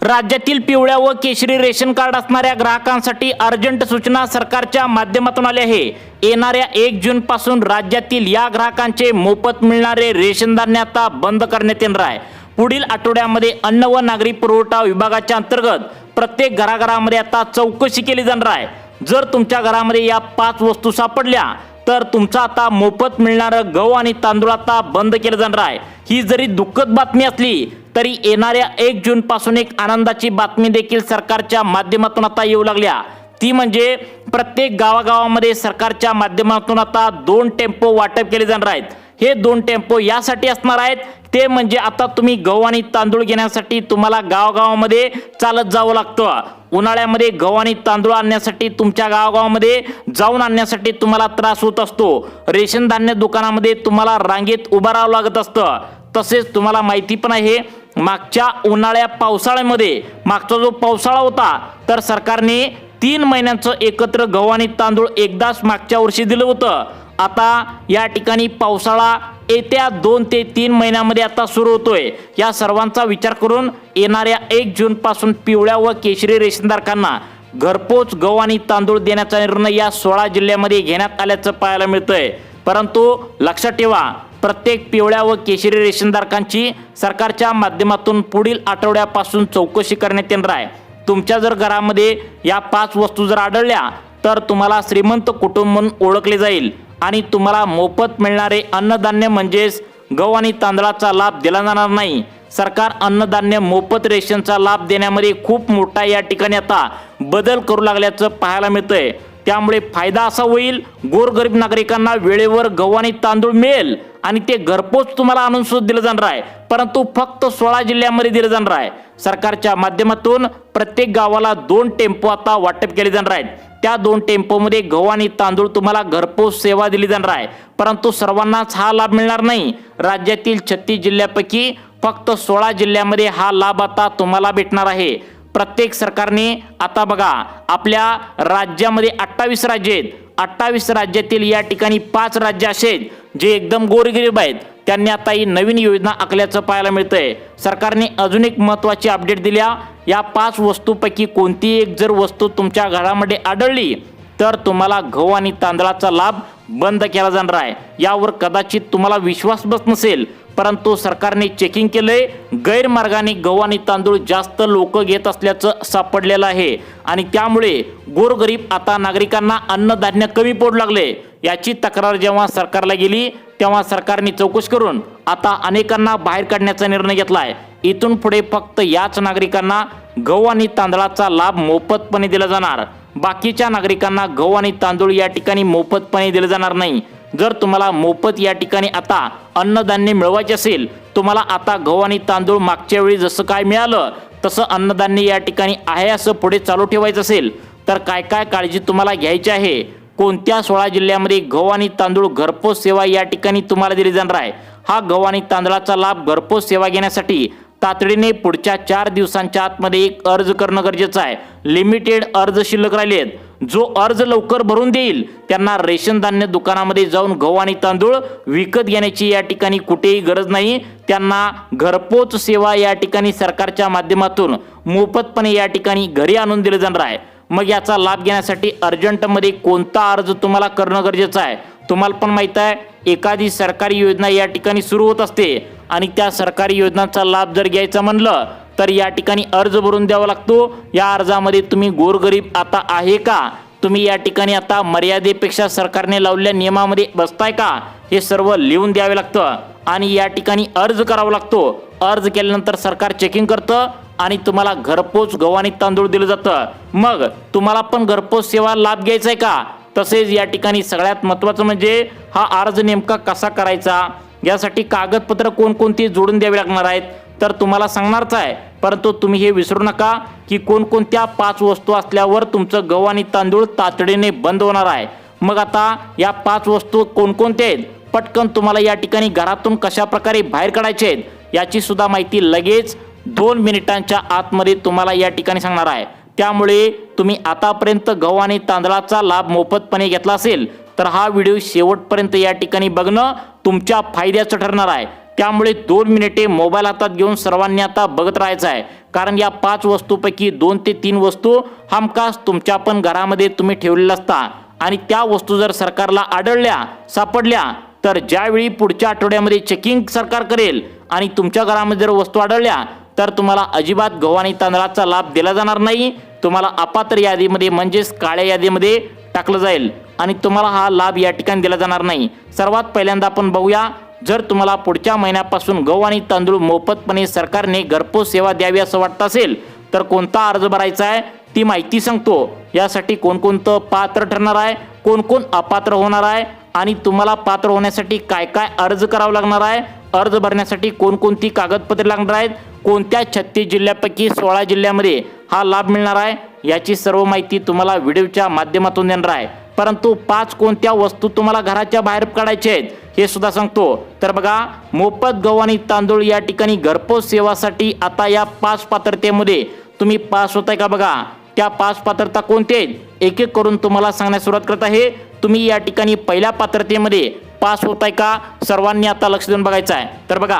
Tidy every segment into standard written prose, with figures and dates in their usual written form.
राज्यातील पिवळ्या व केशरी रेशन कार्ड असणाऱ्या ग्राहकांसाठी अर्जंट सूचना सरकारच्या माध्यमातून आली आहे। येणाऱ्या 1 जून पासून राज्यातील या ग्राहकांचे मोफत मिळणारे रेशन धान्य आता बंद करण्यात येणार आहे। पुढील आठवड्यामध्ये अन्न व नागरी पुरवठा विभागाच्या अंतर्गत प्रत्येक घराघरामध्ये आता चौकशी केली जाणार आहे। जर तुमच्या घरामध्ये या 5 वस्तू सापडल्या तर तुमचा आता मोफत मिळणारं गहू आणि तांदूळ आता बंद केलं जाणार आहे। ही जरी दुःखद बातमी असली तरी येणाऱ्या 1 जून पासून एक आनंदाची बातमी देखील सरकारच्या माध्यमातून आता येऊ लागल्या। ती म्हणजे प्रत्येक गावागावामध्ये सरकारच्या माध्यमातून आता 2 टेम्पो वाटप केले जाणार आहेत। हे 2 टेम्पो यासाठी असणार आहेत ते म्हणजे आता तुम्ही गहू आणि तांदूळ घेण्यासाठी तुम्हाला गावागावामध्ये चालत जावं लागतं। उन्हाळ्यामध्ये गहू आणि तांदूळ आणण्यासाठी तुमच्या गावागावामध्ये जाऊन आणण्यासाठी तुम्हाला त्रास होत असतो। रेशन धान्य दुकानामध्ये तुम्हाला रांगेत उभं राहावं लागत असतं। तसेच तुम्हाला माहिती पण आहे मागच्या उन्हाळ्या पावसाळ्यामध्ये मागचा जो पावसाळा होता तर सरकारने 3 महिन्यांचं एकत्र गहू आणि तांदूळ एकदाच मागच्या वर्षी दिलं होतं। आता या ठिकाणी पावसाळा येत्या 2 ते 3 महिन्यामध्ये आता सुरू होतोय। या सर्वांचा विचार करून येणाऱ्या 1 जून पासून पिवळ्या व केशरी रेशनधारकांना घरपोच गहू आणि तांदूळ देण्याचा निर्णय या 16 जिल्ह्यामध्ये घेण्यात आल्याचं पाहायला मिळतंय। परंतु लक्षात ठेवा प्रत्येक पिवळ्या व केशरी रेशनधारकांची सरकारच्या माध्यमातून पुढील आठवड्यापासून चौकशी करण्यात येणार आहे। तुमच्या जर घरामध्ये या 5 वस्तू जर आढळल्या तर तुम्हाला श्रीमंत कुटुंब म्हणून ओळखले जाईल आणि तुम्हाला मोफत मिळणारे अन्नधान्य म्हणजेच गहू आणि तांदळाचा लाभ दिला जाणार नाही। सरकार अन्नधान्य मोफत रेशनचा लाभ देण्यामध्ये खूप मोठा या ठिकाणी आता बदल करू लागल्याचं पाहायला मिळतंय। त्यामुळे फायदा असा होईल गोरगरीब नागरिकांना वेळेवर गहू आणि तांदूळ मिळेल आणि ते घरपोच तुम्हाला आणून सुद्धा दिलं जाणार आहे। परंतु फक्त 16 जिल्ह्यामध्ये दिलं जाणार आहे। सरकारच्या माध्यमातून प्रत्येक गावाला 2 टेम्पो आता वाटप केले जाणार आहेत। त्या 2 टेम्पोमध्ये गहू आणि तांदूळ तुम्हाला घरपोच सेवा दिली जाणार आहे। परंतु सर्वांनाच हा लाभ मिळणार नाही। राज्यातील 36 जिल्ह्यापैकी फक्त 16 जिल्ह्यामध्ये हा लाभ आता तुम्हाला भेटणार आहे। प्रत्येक सरकारने आता बघा आपल्या राज्यामध्ये 28 राज्य आहेत। 28 राज्यातील या ठिकाणी 5 राज्य असे आहेत जे एकदम गोरगरीब आहेत। त्यांनी आता ही नवीन योजना आखल्याचं पाहायला मिळतंय। सरकारने अजून एक महत्त्वाची अपडेट दिल्या। या 5 वस्तूपैकी कोणती एक जर वस्तू तुमच्या घरामध्ये आढळली तर तुम्हाला गहू आणि तांदळाचा लाभ बंद केला जाणार आहे। यावर कदाचित तुम्हाला विश्वास बसत नसेल परंतु सरकारने चेकिंग केलंय गैरमार्गाने गहू आणि तांदूळ जास्त लोक घेत असल्याचं सापडलेलं आहे आणि त्यामुळे गोरगरीब आता नागरिकांना अन्नधान्य कमी पडू लागले। याची तक्रार जेव्हा सरकारला गेली तेव्हा सरकारने चौकशी करून आता अनेकांना बाहेर काढण्याचा निर्णय घेतलाय। इथून पुढे फक्त याच नागरिकांना गहू आणि तांदळाचा लाभ मोफतपणे दिला जाणार। बाकीच्या नागरिकांना गहू आणि तांदूळ या ठिकाणी मोफतपणे दिले जाणार नाही। जर तुम्हाला मोफत या ठिकाणी आता अन्नधान्य मिळवायचे असेल तुम्हाला आता गहू आणि तांदूळ मागच्या वेळी जसं काय मिळालं तसं अन्नधान्य या ठिकाणी आहे असं पुढे चालू ठेवायचं असेल तर काय काय काळजी तुम्हाला घ्यायची आहे, कोणत्या 16 जिल्ह्यामध्ये गहू आणि तांदूळ घरपोच सेवा या ठिकाणी तुम्हाला दिली जाणार आहे। हा गहू आणि तांदळाचा लाभ घरपोच सेवा घेण्यासाठी तातडीने पुढच्या 4 दिवसांच्या आतमध्ये एक अर्ज करणं गरजेचं आहे। लिमिटेड अर्ज शिल्लक राहिले आहेत। जो अर्ज लवकर भरून देईल त्यांना रेशन धान्य दुकानामध्ये जाऊन गहू आणि तांदूळ विकत घेण्याची या ठिकाणी कुठेही गरज नाही। त्यांना घरपोच सेवा या ठिकाणी सरकारच्या माध्यमातून मोफतपणे या ठिकाणी घरी आणून दिले जाणार आहे। मग याचा लाभ घेण्यासाठी अर्जंटमध्ये कोणता अर्ज तुम्हाला करणं गरजेचं आहे? तुम्हाला पण माहित आहे एखादी सरकारी योजना या ठिकाणी सुरू होत असते आणि त्या सरकारी योजनांचा लाभ जर घ्यायचा म्हणलं तर या ठिकाणी अर्ज भरून द्यावा लागतो। या अर्जामध्ये तुम्ही गोरगरीब आता आहे का, तुम्ही या ठिकाणी आता मर्यादेपेक्षा सरकारने लावलेल्या नियमामध्ये बसताय का, हे सर्व लिहून द्यावे लागतं आणि या ठिकाणी अर्ज करावा लागतो। अर्ज केल्यानंतर सरकार चेकिंग करतं आणि तुम्हाला घरपोच गहू आणि तांदूळ दिलं जातं। मग तुम्हाला पण घरपोच सेवा लाभ घ्यायचा आहे का? तसेच या ठिकाणी सगळ्यात महत्त्वाचं म्हणजे हा अर्ज नेमका कसा करायचा, यासाठी कागदपत्र कोणकोणती जोडून द्यावी लागणार आहेत तर तुम्हाला सांगणारच आहे। परंतु तुम्ही हे विसरू नका की कोणकोणत्या 5 वस्तू असल्यावर तुमचं गहू आणि तांदूळ तातडीने बंद होणार आहे। मग आता या 5 वस्तू कोणकोणत्या आहेत, पटकन तुम्हाला या ठिकाणी घरातून कशा प्रकारे बाहेर काढायचे आहेत याची सुद्धा माहिती लगेच 2 मिनिटांच्या आतमध्ये तुम्हाला या ठिकाणी सांगणार आहे। त्यामुळे तुम्ही आतापर्यंत गहू आणि तांदळाचा लाभ मोफतपणे घेतला असेल तर हा व्हिडिओ शेवटपर्यंत या ठिकाणी बघणं तुमच्या फायद्याचं ठरणार आहे। त्यामुळे 2 मिनिटे मोबाईल हातात घेऊन सर्वांनी आता बघत राहायचं आहे, कारण या 5 वस्तूपैकी 2 ते 3 वस्तू हमखास तुमच्या पण घरामध्ये तुम्ही ठेवलेल्या असता आणि त्या वस्तू जर सरकारला आढळल्या सापडल्या तर ज्यावेळी पुढच्या आठवड्यामध्ये चेकिंग सरकार करेल आणि तुमच्या घरामध्ये जर वस्तू आढळल्या तर तुम्हाला अजिबात गहू आणि तांदळाचा लाभ दिला जाणार नाही, तुम्हाला अपात्र यादीमध्ये म्हणजेच काळ्या यादीमध्ये टाकलं जाईल आणि तुम्हाला हा लाभ या ठिकाणी दिला जाणार नाही। सर्वात पहिल्यांदा आपण बघूया, जर तुम्हाला पुढच्या महिन्यापासून गहू आणि तांदूळ मोफतपणे सरकारने घरपोच सेवा द्यावी असं वाटत असेल तर कोणता अर्ज भरायचा आहे ती माहिती सांगतो। यासाठी कोणकोणतं पात्र ठरणार आहे, कोण कोण अपात्र होणार आहे आणि तुम्हाला पात्र होण्यासाठी काय काय अर्ज करावा लागणार आहे, अर्ज भरण्यासाठी कोणकोणती कागदपत्रे लागणार आहेत, कोणत्या 36 जिल्ह्यापैकी 16 जिल्ह्यामध्ये हा लाभ मिळणार आहे, याची सर्व माहिती तुम्हाला व्हिडिओच्या माध्यमातून देणार आहे। परंतु 5 कोणत्या वस्तू तुम्हाला घराच्या बाहेर काढायच्या आहेत हे सुद्धा सांगतो। तर बघा, मोफत गहू आणि तांदूळ या ठिकाणी घरपोच सेवासाठी आता या 5 पात्रतेमध्ये तुम्ही पास होताय का बघा। त्या 5 पात्रता कोणत्या आहेत एक एक करून तुम्हाला सांगण्यास सुरुवात करत आहे। तुम्ही या ठिकाणी पहिल्या पात्रतेमध्ये पास होताय का सर्वांनी आता लक्ष देऊन बघायचं आहे। तर बघा,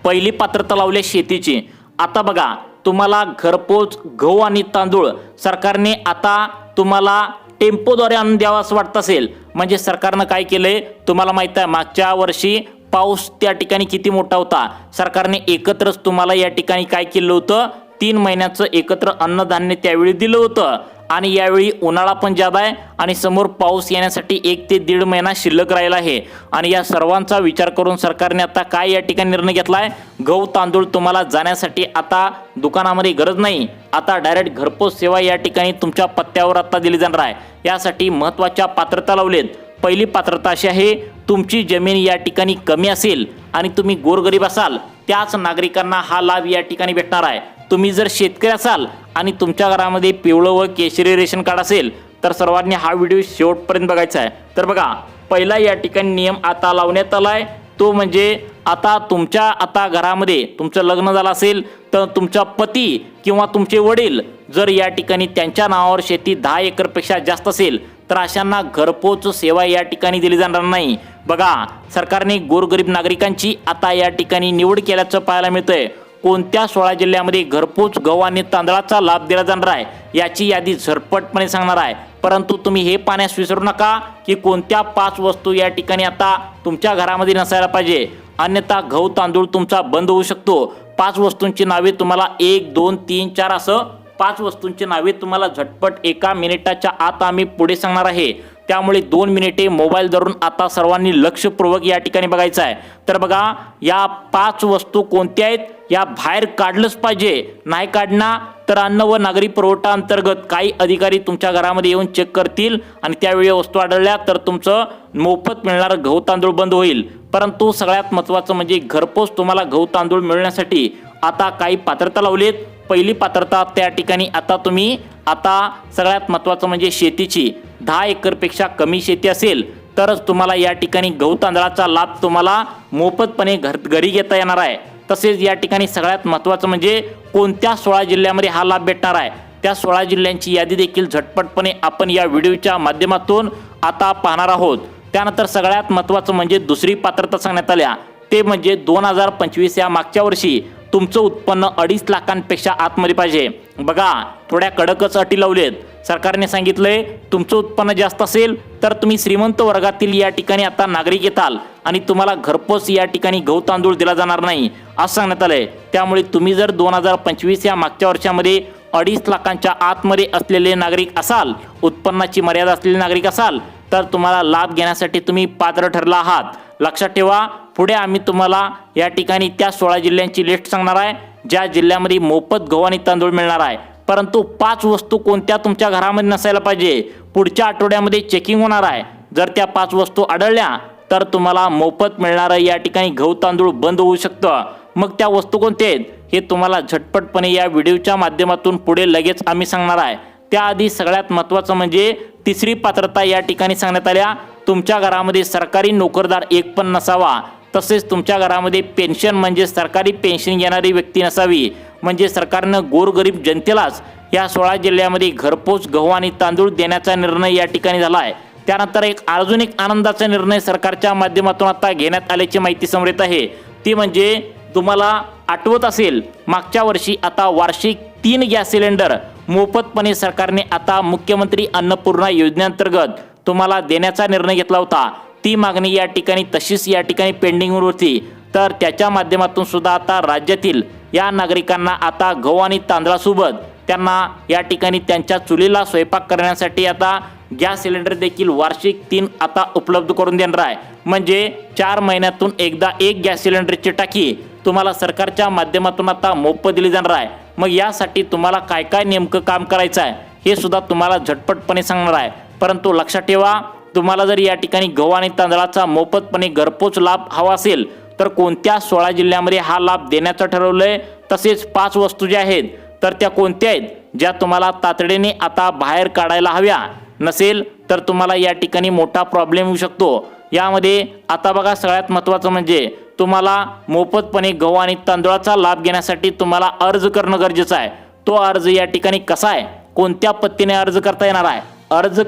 पहिली पात्रता लावली शेतीची। आता बघा, तुम्हाला घरपोच गहू आणि तांदूळ सरकारने आता तुम्हाला टेम्पोद्वारे आणून द्यावा असं वाटत असेल, म्हणजे सरकारनं काय केलंय तुम्हाला माहित आहे, मागच्या वर्षी पाऊस त्या ठिकाणी किती मोठा होता, सरकारने एकत्रच तुम्हाला या ठिकाणी काय केलं होतं, 3 महिन्याचं एकत्र अन्नधान्य त्यावेळी दिलं होतं आणि यावेळी उन्हाळा पण जादा आहे आणि समोर पाऊस येण्यासाठी 1 ते 1.5 महिना शिल्लक राहिला आहे आणि या सर्वांचा विचार करून सरकारने आता काय या ठिकाणी निर्णय घेतलाय, गहू तांदूळ तुम्हाला जाण्यासाठी आता दुकानामध्ये गरज नाही, आता डायरेक्ट घरपोच सेवा या ठिकाणी तुमच्या पत्त्यावर आता दिली जाणार आहे। यासाठी महत्त्वाच्या पात्रता लावलेत। पहिली पात्रता अशी आहे, तुमची जमीन या ठिकाणी कमी असेल आणि तुम्ही गोरगरीब असाल त्याच नागरिकांना हा लाभ या ठिकाणी भेटणार आहे। तुम्ही जर शेतकरी असाल आणि तुमच्या घरामध्ये पिवळं व केशरी रेशन कार्ड असेल तर सर्वांनी हा व्हिडिओ शेवटपर्यंत बघायचा आहे। तर बघा, पहिला या ठिकाणी नियम आता लावण्यात आलाय, तो म्हणजे आता तुमच्या आता घरामध्ये तुमचं लग्न झालं असेल तर तुमचा पती किंवा तुमचे वडील जर या ठिकाणी त्यांच्या नावावर शेती 10 एकरपेक्षा जास्त असेल तर अशांना घरपोच सेवा या ठिकाणी दिली जाणार नाही। बघा, सरकारने गोरगरीब नागरिकांची आता या ठिकाणी निवड केल्याचं पाहायला मिळतंय। कोणत्या 16 जिल्ह्यामध्ये घरपोच गहू आणि तांदळाचा लाभ दिला जाणार आहे याची यादी झटपटपणे सांगणार आहे। परंतु तुम्ही हे पाहण्यास विसरू नका की कोणत्या 5 वस्तू या ठिकाणी आता तुमच्या घरामध्ये नसायला पाहिजे, अन्यथा गहू तांदूळ तुमचा बंद होऊ शकतो। 5 वस्तूंची नावे तुम्हाला 1 2 3 4 असं 5 वस्तूंची नावे तुम्हाला झटपट 1 मिनिटाच्या आत आम्ही पुढे सांगणार आहे, त्यामुळे 2 मिनिटे मोबाईल धरून आता सर्वांनी लक्षपूर्वक या ठिकाणी बघायचं आहे। तर बघा, या 5 वस्तू कोणत्या आहेत या बाहेर काढलंच पाहिजे, नाही काढणार तर अन्न व नागरी पुरवठा अंतर्गत काही अधिकारी तुमच्या घरामध्ये येऊन चेक करतील आणि त्यावेळी वस्तू आढळल्या तर तुमचं मोफत मिळणार गहू तांदूळ बंद होईल। परंतु सगळ्यात महत्त्वाचं म्हणजे घरपोच तुम्हाला गहू तांदूळ मिळण्यासाठी आता काही पात्रता लावलीत। पहिली पात्रता त्या ठिकाणी आता तुम्ही आता सगळ्यात महत्त्वाचं म्हणजे शेतीची 10 एकरपेक्षा कमी शेती असेल तरच तुम्हाला या ठिकाणी गहू तांदळाचा लाभ तुम्हाला मोफतपणे घरी घेता येणार आहे। तसेच या ठिकाणी सगळ्यात महत्त्वाचं म्हणजे कोणत्या 16 जिल्ह्यामध्ये हा लाभ भेटणार आहे त्या 16 जिल्ह्यांची यादी देखील झटपटपणे आपण या व्हिडिओच्या माध्यमातून आता पाहणार आहोत। त्यानंतर सगळ्यात महत्त्वाचं म्हणजे दुसरी पात्रता सांगण्यात आल्या, ते म्हणजे 2025 या मागच्या वर्षी तुमचं उत्पन्न 2.5 लाखांपेक्षा आतमध्ये पाहिजे। बघा, थोड्या कडकच अटी लावलेत। सरकारने सांगितलंय तुमचं उत्पन्न जास्त असेल तर तुम्ही श्रीमंत वर्गातील या ठिकाणी आता नागरिक येताल आणि तुम्हाला घरपोच या ठिकाणी गहू तांदूळ दिला जाणार नाही असं सांगण्यात आलंय। त्यामुळे तुम्ही जर 2025 या मागच्या वर्षामध्ये 2.5 लाखांच्या आतमध्ये असलेले नागरिक असाल, उत्पन्नाची मर्यादा असलेले नागरिक असाल तर तुम्हाला लाभ घेण्यासाठी तुम्ही पात्र ठरला आहात। लक्षात ठेवा, पुढे आम्ही तुम्हाला या ठिकाणी त्या 16 जिल्ह्यांची लिस्ट सांगणार आहे ज्या जिल्ह्यामध्ये मोफत गहू आणि तांदूळ मिळणार आहे। परंतु 5 वस्तू कोणत्या तुमच्या घरामध्ये नसायला पाहिजे, पुढच्या आठवड्यामध्ये चेकिंग होणार आहे। जर त्या 5 वस्तू आढळल्या तर तुम्हाला मोफत मिळणारं या ठिकाणी गहू तांदूळ बंद होऊ शकतं। मग त्या वस्तू कोणत्या आहेत हे तुम्हाला झटपटपणे या व्हिडिओच्या माध्यमातून पुढे लगेच आम्ही सांगणार आहे। त्याआधी सगळ्यात महत्त्वाचं म्हणजे तिसरी पात्रता या ठिकाणी सांगण्यात आल्या, तुमच्या घरामध्ये सरकारी नोकरदार एक पण नसावा, तसेच तुमच्या घरामध्ये पेन्शन म्हणजे सरकारी पेन्शन घेणारी व्यक्ती नसावी। म्हणजे सरकारनं गोरगरीब जनतेलाच या 16 जिल्ह्यामध्ये घरपोच गहू आणि तांदूळ देण्याचा निर्णय या ठिकाणी झाला आहे। त्यानंतर अजून एक आनंदाचा निर्णय सरकारच्या माध्यमातून आता घेण्यात आल्याची माहिती समोर येत आहे, ती म्हणजे तुम्हाला आठवत असेल मागच्या वर्षी आता वार्षिक 3 गॅस सिलेंडर मोफतपणे सरकारने आता मुख्यमंत्री अन्नपूर्णा योजनेअंतर्गत तुम्हाला देण्याचा निर्णय घेतला होता। ती मागणी या ठिकाणी तशीच या ठिकाणी पेंडिंगवर होती, तर त्याच्या माध्यमातून सुद्धा आता राज्यातील या नागरिकांना आता गहू आणि तांदळासोबत त्यांना या ठिकाणी त्यांच्या चुलीला स्वयंपाक करण्यासाठी आता गॅस सिलेंडर देखील वार्षिक 3 आता उपलब्ध करून देणार आहे। म्हणजे 4 महिन्यातून एकदा एक गॅस सिलेंडरची टाकी तुम्हाला सरकारच्या माध्यमातून आता मोफत दिली जाणार आहे। मग यासाठी तुम्हाला काय काय नेमकं काम करायचं आहे हे सुद्धा तुम्हाला झटपटपणे सांगणार आहे। परंतु लक्षात ठेवा, तुम्हाला जर या ठिकाणी गहू आणि तांदळाचा मोफतपणे घरपोच लाभ हवा असेल तर कोणत्या 16 जिल्ह्यामध्ये हा लाभ देण्याचं ठरवलंय, तसेच 5 वस्तू ज्या आहेत तर त्या कोणत्या आहेत ज्या तुम्हाला तातडीने आता बाहेर काढायला हव्या, नसेल तर तुम्हाला या ठिकाणी मोठा प्रॉब्लेम येऊ शकतो। यामध्ये आता बघा, सगळ्यात महत्त्वाचं म्हणजे तुम्हाला मोफतपणे गहू आणि तांदळाचा लाभ घेण्यासाठी तुम्हाला अर्ज करणं गरजेचं आहे। तो अर्ज या ठिकाणी कसा आहे, कोणत्या पद्धतीने अर्ज करता येणार आहे, अर्ज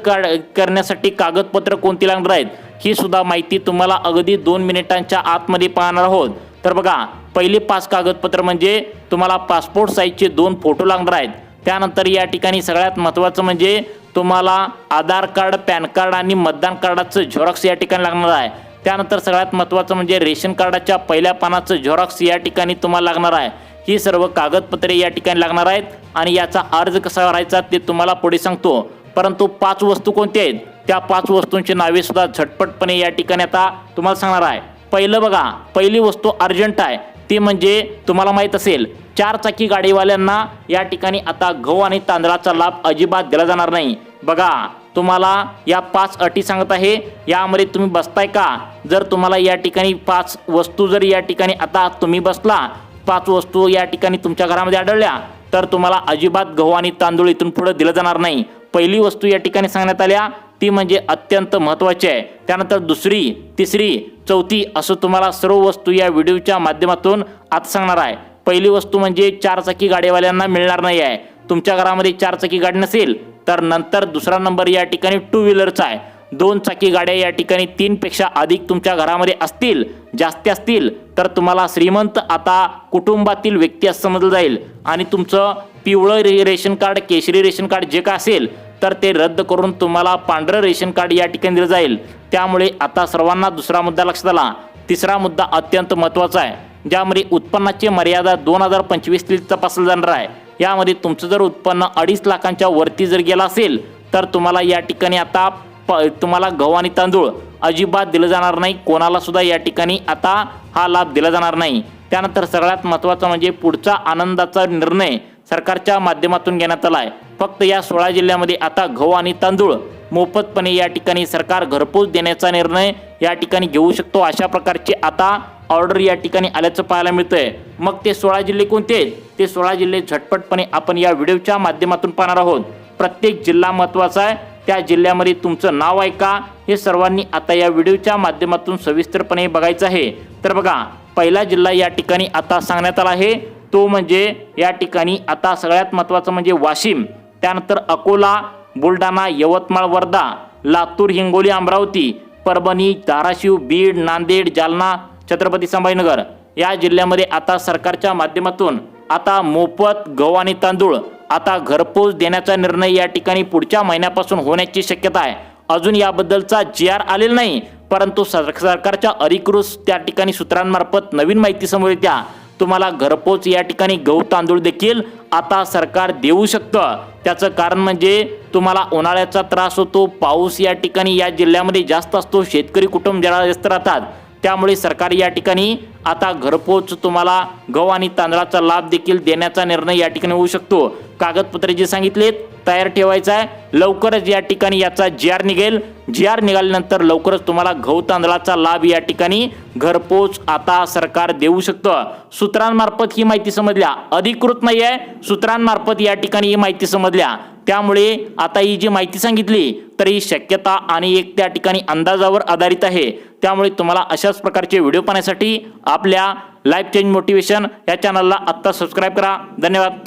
करण्यासाठी कागदपत्र कोणती लागणार आहेत ही सुद्धा माहिती तुम्हाला अगदी 2 मिनिटांच्या आतमध्ये पाहणार आहोत। तर बघा, पहिले 5 कागदपत्र म्हणजे तुम्हाला पासपोर्ट साईजचे 2 फोटो लागणार आहेत। त्यानंतर या ठिकाणी सगळ्यात महत्त्वाचं म्हणजे तुम्हाला आधार कार्ड, पॅन कार्ड आणि मतदान कार्डाचं झेरॉक्स या ठिकाणी लागणार आहे। त्यानंतर सगळ्यात महत्त्वाचं म्हणजे रेशन कार्डाच्या पहिल्या पानाचं झेरॉक्स या ठिकाणी तुम्हाला लागणार आहे। ही सर्व कागदपत्रे या ठिकाणी लागणार आहेत आणि याचा अर्ज कसा भरायचा ते तुम्हाला पुढे सांगतो। परंतु 5 वस्तू कोणत्या आहेत त्या 5 वस्तूंची नावे सुद्धा झटपटपणे या ठिकाणी आता तुम्हाला सांगणार आहे। पहिलं बघा, पहिली वस्तू अर्जंट आहे, ती म्हणजे तुम्हाला माहीत असेल 4 चाकी गाडीवाल्यांना या ठिकाणी आता गहू आणि तांदळाचा लाभ अजिबात दिला जाणार नाही। बघा, तुम्हाला या 5 अटी सांगत आहे, यामध्ये तुम्ही बसताय का? जर तुम्हाला या ठिकाणी 5 वस्तू जर या ठिकाणी आता तुम्ही बसला, 5 वस्तू या ठिकाणी तुमच्या घरामध्ये आढळल्या तर तुम्हाला अजिबात गहू आणि तांदूळ इथून पुढे दिलं जाणार नाही। पहिली वस्तू या ठिकाणी सांगण्यात आल्या ती म्हणजे अत्यंत महत्त्वाची आहे। त्यानंतर दुसरी, तिसरी, चौथी असं तुम्हाला सर्व वस्तू या व्हिडिओच्या माध्यमातून आता सांगणार आहे। पहिली वस्तू म्हणजे 4 चाकी गाडीवाल्यांना मिळणार नाही आहे। तुमच्या घरामध्ये 4 चाकी गाडी नसेल तर नंतर दुसरा नंबर या ठिकाणी 2 व्हीलरचा आहे। 2 चाकी गाड्या या ठिकाणी 3 पेक्षा अधिक तुमच्या घरामध्ये असतील, जास्त असतील तर तुम्हाला श्रीमंत आता कुटुंबातील व्यक्ती असं समजलं जाईल आणि तुमचं पिवळं रेशन कार्ड, केशरी रेशन कार्ड जे काय असेल तर ते रद्द करून तुम्हाला पांढरं रेशन कार्ड या ठिकाणी दिलं जाईल। त्यामुळे आता सर्वांना दुसरा मुद्दा लक्षात आला। तिसरा मुद्दा अत्यंत महत्त्वाचा आहे, ज्यामध्ये उत्पन्नाची मर्यादा 2025 तपासली जाणार आहे। यामध्ये तुमचं जर उत्पन्न 2.5 लाखांच्या वरती जर गेलं असेल तर तुम्हाला या ठिकाणी आता तुम्हाला गहू आणि तांदूळ अजिबात दिलं जाणार नाही, कोणाला सुद्धा या ठिकाणी आता हा लाभ दिला जाणार नाही। त्यानंतर सगळ्यात महत्त्वाचं म्हणजे पुढचा आनंदाचा निर्णय सरकारच्या माध्यमातून घेण्यात आला आहे। फक्त या 16 जिल्ह्यामध्ये आता गहू आणि तांदूळ मोफतपणे या ठिकाणी सरकार घरपोच देण्याचा निर्णय या ठिकाणी घेऊ शकतो, अशा प्रकारचे आता ऑर्डर या ठिकाणी आल्याचं पाहायला मिळतंय। मग ते 16 जिल्हे कोणते आहेत ते 16 जिल्हे झटपटपणे आपण या व्हिडिओच्या माध्यमातून पाहणार आहोत। प्रत्येक जिल्हा महत्त्वाचा आहे, त्या जिल्ह्यामध्ये तुमचं नाव आहे का हे सर्वांनी आता या व्हिडिओच्या माध्यमातून सविस्तरपणे बघायचं आहे। तर बघा, पहिला जिल्हा या ठिकाणी आता सांगण्यात आला आहे, तो म्हणजे या ठिकाणी आता सगळ्यात महत्त्वाचं म्हणजे वाशिम, त्यानंतर अकोला, बुलढाणा, यवतमाळ, वर्धा, लातूर, हिंगोली, अमरावती, परभणी, धाराशिव, बीड, नांदेड, जालना, छत्रपती संभाजीनगर या जिल्ह्यामध्ये आता सरकारच्या माध्यमातून आता मोफत गहू आणि तांदूळ आता घरपोच देण्याचा निर्णय या ठिकाणी पुढच्या महिन्यापासून होण्याची शक्यता आहे। अजून याबद्दलचा GR आलेला नाही, परंतु सरकारच्या अधिकृत त्या ठिकाणी सूत्रांमार्फत नवीन माहिती समोर येत्या तुम्हाला घरपोच या ठिकाणी गहू तांदूळ देखील आता सरकार देऊ शकतं। त्याचं कारण म्हणजे तुम्हाला उन्हाळ्याचा त्रास होतो, पाऊस या ठिकाणी या जिल्ह्यामध्ये जास्त असतो, शेतकरी कुटुंब जरा जास्त राहतात, त्यामुळे सरकार या ठिकाणी आता घरपोच तुम्हाला गहू आणि तांदळाचा लाभ देखील देण्याचा निर्णय या ठिकाणी होऊ शकतो। कागदपत्रे जे सांगितलेत तयार ठेवायचं आहे, लवकरच या ठिकाणी याचा GR निघेल। GR निघाल्यानंतर लवकरच तुम्हाला गहू तांदळाचा लाभ या ठिकाणी घरपोच आता सरकार देऊ शकतं। सूत्रांमार्फत ही माहिती समजल्या, अधिकृत नाही आहे, सूत्रांमार्फत या ठिकाणी ही माहिती समजल्या। त्यामुळे आता ही जी माहिती सांगितली तर ही शक्यता आणि एक त्या ठिकाणी अंदाजावर आधारित आहे। त्यामुळे तुम्हाला अशाच प्रकारचे व्हिडिओ पाहण्यासाठी आपल्या लाईफ चेंज मोटिवेशन या चॅनलला आत्ता सबस्क्राईब करा। धन्यवाद।